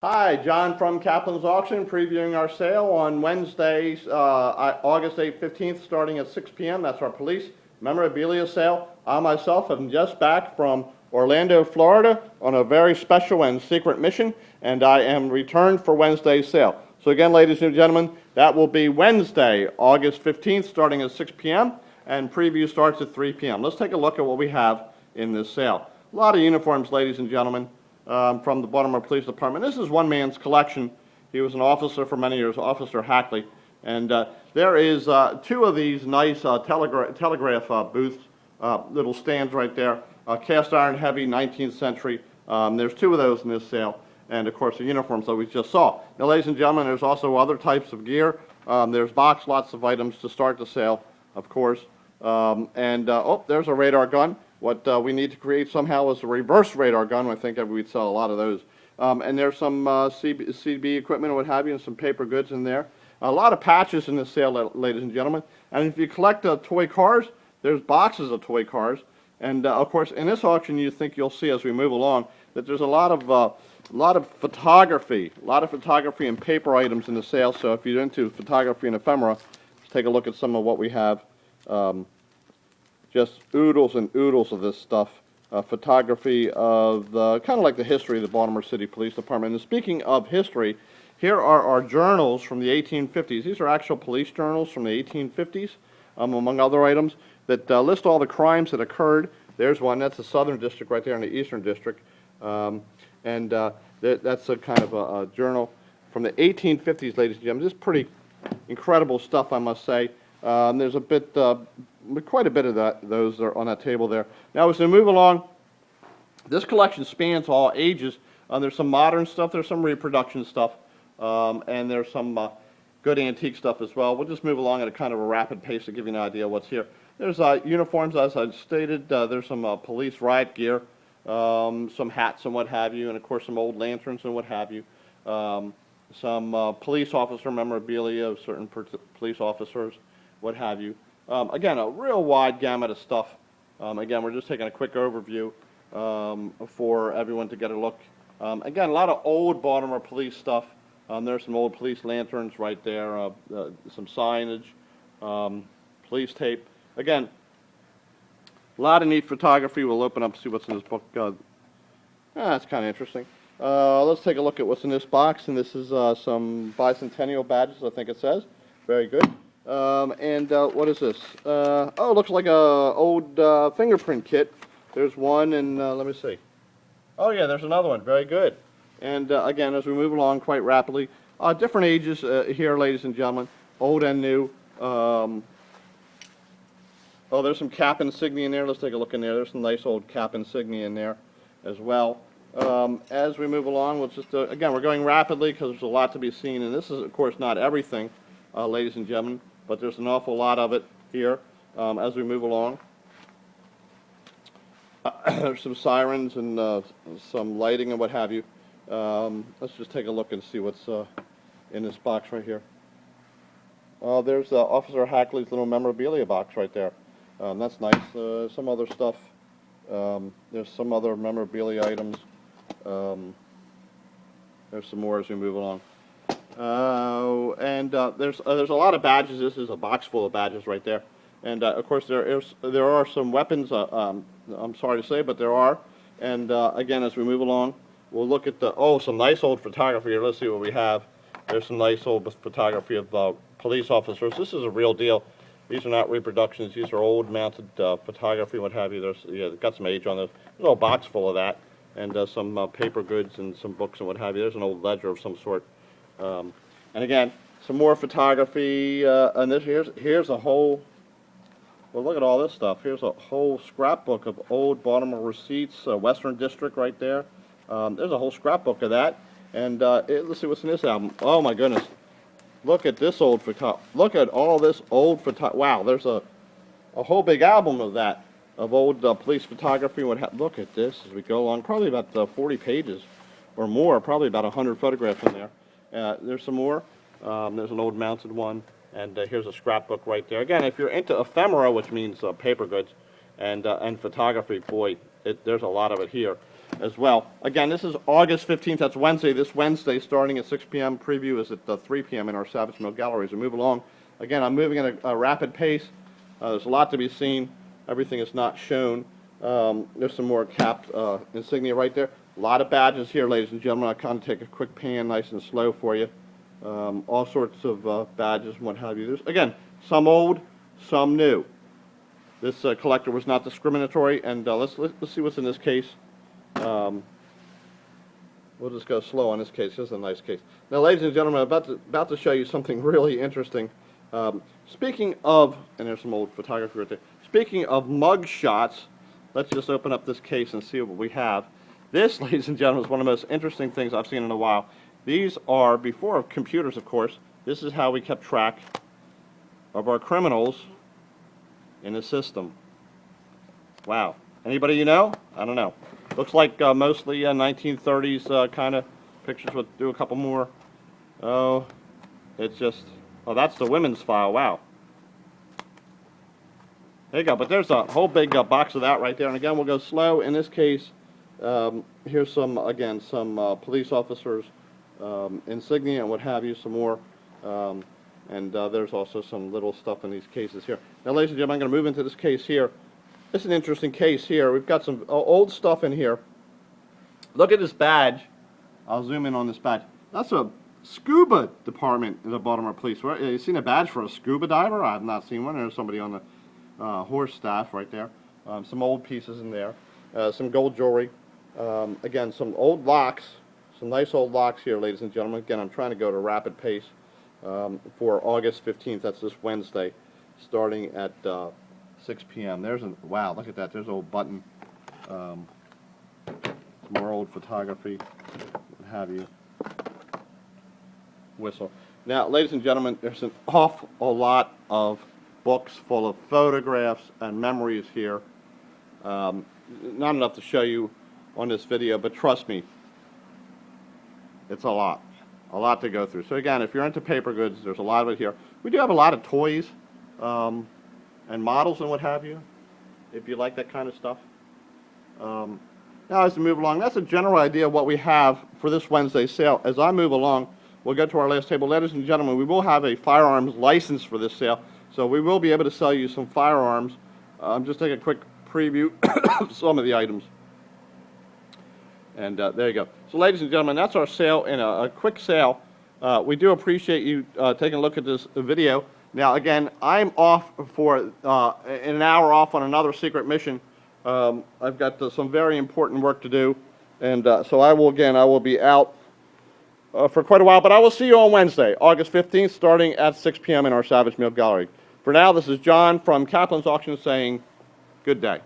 Hi, John from Kaplan's Auction, previewing our sale on Wednesday, August 8th, 15th, starting at 6 p.m. That's our police memorabilia sale. I myself am just back from Orlando, Florida on a very special and secret mission, and I am returned for Wednesday's sale. So again, ladies and gentlemen, that will be Wednesday, August 15th, starting at 6 p.m., and preview starts at 3 p.m. Let's take a look at what we have in this sale. A lot of uniforms, ladies and gentlemen. From the Baltimore Police Department. This is one man's collection. He was an officer for many years, Officer Hackley. And there is two of these nice telegraph booths, little stands right there, cast iron heavy, 19th century. There's two of those in this sale. And of course the uniforms that we just saw. Now ladies and gentlemen, there's also other types of gear. There's boxed lots of items to start the sale, of course. Oh, there's a radar gun. What we need to create somehow is a reverse radar gun. I think we'd sell a lot of those. And there's some CB equipment and what have you, and some paper goods in there. A lot of patches in this sale, ladies and gentlemen. And if you collect toy cars, there's boxes of toy cars. And of course, in this auction, you think you'll see as we move along that there's a lot of photography and paper items in the sale. So if you're into photography and ephemera, let's take a look at some of what we have. Just oodles and oodles of this stuff. Photography of kind of like the history of the Baltimore City Police Department. And speaking of history, here are our journals from the 1850s. These are actual police journals from the 1850s, among other items, that list all the crimes that occurred. There's one. That's the Southern District right there in the Eastern District. That's a kind of a journal from the 1850s, ladies and gentlemen. This is pretty incredible stuff, I must say. There's quite a bit of those are on that table there. Now, as we move along, this collection spans all ages. There's some modern stuff, there's some reproduction stuff, and there's some good antique stuff as well. We'll just move along at a kind of a rapid pace to give you an idea of what's here. There's uniforms, as I stated. There's some police riot gear, some hats and what have you, and of course some old lanterns and what have you. Some police officer memorabilia of certain police officers, what have you. Again, a real wide gamut of stuff. Again, we're just taking a quick overview for everyone to get a look. Again, a lot of old Baltimore police stuff. There's some old police lanterns right there, some signage, police tape. Again, a lot of neat photography. We'll open up and see what's in this book. That's kind of interesting. Let's take a look at what's in this box. And this is some bicentennial badges, I think it says. Very good. What is this? Oh, it looks like a old fingerprint kit. There's one, and let me see. Oh yeah, there's another one. Very good. And again, as we move along quite rapidly, different ages here, ladies and gentlemen, old and new. Oh, there's some cap insignia in there. Let's take a look in there. There's some nice old cap insignia in there as well. As we move along, we'll just again, we're going rapidly because there's a lot to be seen, and this is, of course, not everything, ladies and gentlemen. But there's an awful lot of it here as we move along. There's some sirens and some lighting and what have you. Let's just take a look and see what's in this box right here. There's Officer Hackley's little memorabilia box right there. That's nice. Some other stuff. There's some other memorabilia items. There's some more as we move along. There's a lot of badges. This is a box full of badges right there, and of course there are some weapons. I'm sorry to say, but there are. And again, as we move along, we'll look at some nice old photography here. Let's see what we have. There's some nice old photography of police officers. This is a real deal. These are not reproductions. These are old mounted photography, what have you. They've got some age on those. There's a little box full of that, and some paper goods and some books and what have you. There's an old ledger of some sort. And again, some more photography, and here's a whole, well, look at all this stuff. Here's a whole scrapbook of old Baltimore receipts, Western District right there. There's a whole scrapbook of that. And let's see what's in this album. Oh my goodness. Look at this old photo. Look at all this old photo. Wow, there's a whole big album of that, of old police photography. Look at this as we go along. Probably about 40 pages or more, probably about 100 photographs in there. There's some more. There's an old mounted one, and here's a scrapbook right there. Again, if you're into ephemera, which means paper goods, and photography, boy, there's a lot of it here. as well. Again, this is August 15th. That's Wednesday. This Wednesday, starting at 6 p.m. Preview is at 3 p.m. in our Savage Mill Gallery. As we move along, again, I'm moving at a rapid pace. There's a lot to be seen. Everything is not shown. There's some more capped insignia right there. A lot of badges here, ladies and gentlemen. I'll kind of take a quick pan, nice and slow for you. All sorts of badges and what have you. There's, again, some old, some new. This collector was not discriminatory, and let's see what's in this case. We'll just go slow on this case. This is a nice case. Now, ladies and gentlemen, I'm about to show you something really interesting. Speaking of, and there's some old photography right there. Speaking of mug shots, let's just open up this case and see what we have. This, ladies and gentlemen, is one of the most interesting things I've seen in a while. These are, before computers, of course, this is how we kept track of our criminals in the system. Wow. Anybody you know? I don't know. Looks like mostly 1930s kind of pictures. We'll do a couple more. Oh, it's just, oh, that's the women's file. Wow. There you go. But there's a whole big box of that right there. And again, we'll go slow. In this case, here's some, again, some police officers, insignia and what have you, some more. And there's also some little stuff in these cases here. Now, ladies and gentlemen, I'm going to move into this case here. This is an interesting case here. We've got some old stuff in here. Look at this badge. I'll zoom in on this badge. That's a scuba department in the Baltimore Police. Right? You seen a badge for a scuba diver? I've not seen one. There's somebody on the horse staff right there. Some old pieces in there. Some gold jewelry. Again, some old locks. Some nice old locks here, ladies and gentlemen. Again, I'm trying to go at a rapid pace for August 15th. That's this Wednesday, starting at 6 p.m. There's a, wow, look at that. There's an old button. Some more old photography, what have you. Whistle. Now, ladies and gentlemen, there's an awful lot of books full of photographs and memories here. Not enough to show you on this video, but trust me, it's a lot to go through. So again, if you're into paper goods, there's a lot of it here. We do have a lot of toys and models and what have you, if you like that kind of stuff. Now, as we move along, that's a general idea of what we have for this Wednesday sale. As I move along, we'll get to our last table. Ladies and gentlemen, we will have a firearms license for this sale, so we will be able to sell you some firearms. Just take a quick preview of some of the items. And there you go. So, ladies and gentlemen, that's our sale in a quick sale. We do appreciate you taking a look at this video. Now, again, I'm off for in an hour off on another secret mission. I've got some very important work to do, and so I will be out for quite a while. But I will see you on Wednesday, August 15th, starting at 6 p.m. in our Savage Mill Gallery. For now, this is John from Kaplan's Auction saying good day.